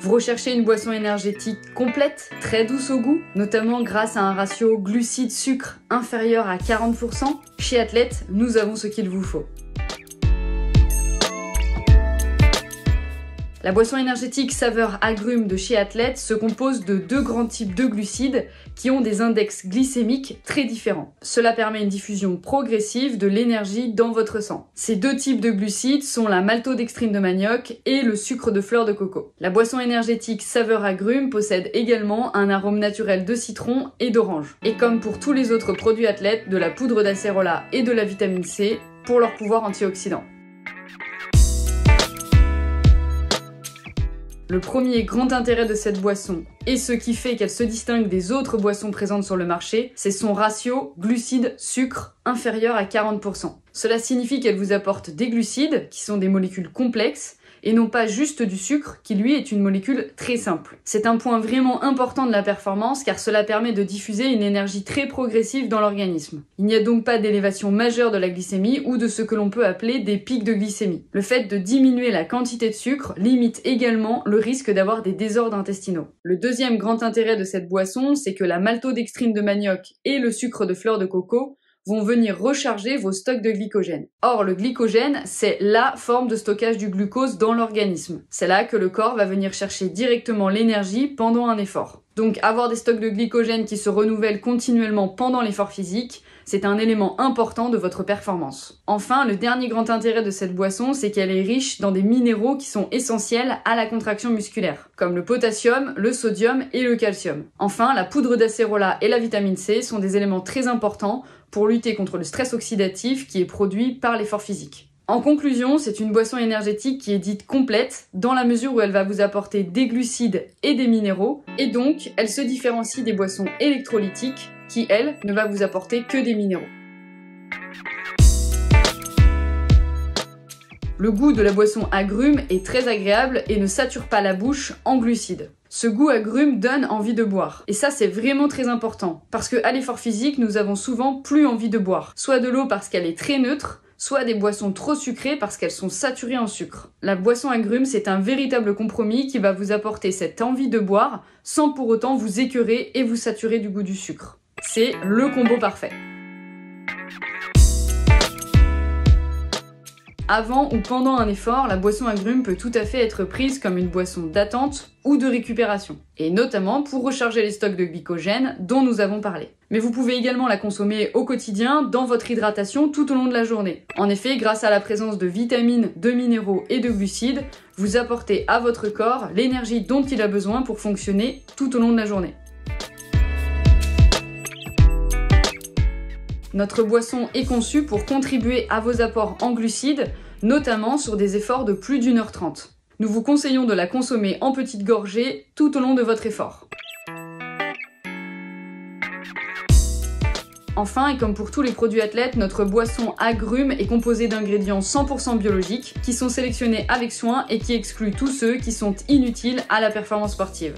Vous recherchez une boisson énergétique complète, très douce au goût, notamment grâce à un ratio glucides-sucre inférieur à 40%? Chez Athlète, nous avons ce qu'il vous faut. La boisson énergétique saveur agrumes de chez Athlète se compose de deux grands types de glucides qui ont des index glycémiques très différents. Cela permet une diffusion progressive de l'énergie dans votre sang. Ces deux types de glucides sont la maltodextrine de manioc et le sucre de fleur de coco. La boisson énergétique saveur agrumes possède également un arôme naturel de citron et d'orange. Et comme pour tous les autres produits Athlète, de la poudre d'acérola et de la vitamine C pour leur pouvoir antioxydant. Le premier grand intérêt de cette boisson, et ce qui fait qu'elle se distingue des autres boissons présentes sur le marché, c'est son ratio glucides-sucre inférieur à 40%. Cela signifie qu'elle vous apporte des glucides, qui sont des molécules complexes, et non pas juste du sucre, qui lui est une molécule très simple. C'est un point vraiment important de la performance, car cela permet de diffuser une énergie très progressive dans l'organisme. Il n'y a donc pas d'élévation majeure de la glycémie ou de ce que l'on peut appeler des pics de glycémie. Le fait de diminuer la quantité de sucre limite également le risque d'avoir des désordres intestinaux. Le deuxième grand intérêt de cette boisson, c'est que la maltodextrine de manioc et le sucre de fleur de coco vont venir recharger vos stocks de glycogène. Or, le glycogène, c'est la forme de stockage du glucose dans l'organisme. C'est là que le corps va venir chercher directement l'énergie pendant un effort. Donc, avoir des stocks de glycogène qui se renouvellent continuellement pendant l'effort physique, c'est un élément important de votre performance. Enfin, le dernier grand intérêt de cette boisson, c'est qu'elle est riche dans des minéraux qui sont essentiels à la contraction musculaire, comme le potassium, le sodium et le calcium. Enfin, la poudre d'acérola et la vitamine C sont des éléments très importants pour lutter contre le stress oxydatif qui est produit par l'effort physique. En conclusion, c'est une boisson énergétique qui est dite complète dans la mesure où elle va vous apporter des glucides et des minéraux, et donc elle se différencie des boissons électrolytiques qui, elle, ne va vous apporter que des minéraux. Le goût de la boisson agrumes est très agréable et ne sature pas la bouche en glucides. Ce goût agrumes donne envie de boire. Et ça, c'est vraiment très important. Parce qu'à l'effort physique, nous avons souvent plus envie de boire. Soit de l'eau parce qu'elle est très neutre, soit des boissons trop sucrées parce qu'elles sont saturées en sucre. La boisson agrumes, c'est un véritable compromis qui va vous apporter cette envie de boire sans pour autant vous écœurer et vous saturer du goût du sucre. C'est le combo parfait. Avant ou pendant un effort, la boisson agrumes peut tout à fait être prise comme une boisson d'attente ou de récupération, et notamment pour recharger les stocks de glycogène dont nous avons parlé. Mais vous pouvez également la consommer au quotidien dans votre hydratation tout au long de la journée. En effet, grâce à la présence de vitamines, de minéraux et de glucides, vous apportez à votre corps l'énergie dont il a besoin pour fonctionner tout au long de la journée. Notre boisson est conçue pour contribuer à vos apports en glucides, notamment sur des efforts de plus d'1h30. Nous vous conseillons de la consommer en petites gorgées tout au long de votre effort. Enfin, et comme pour tous les produits Athlète, notre boisson agrumes est composée d'ingrédients 100% biologiques qui sont sélectionnés avec soin et qui excluent tous ceux qui sont inutiles à la performance sportive.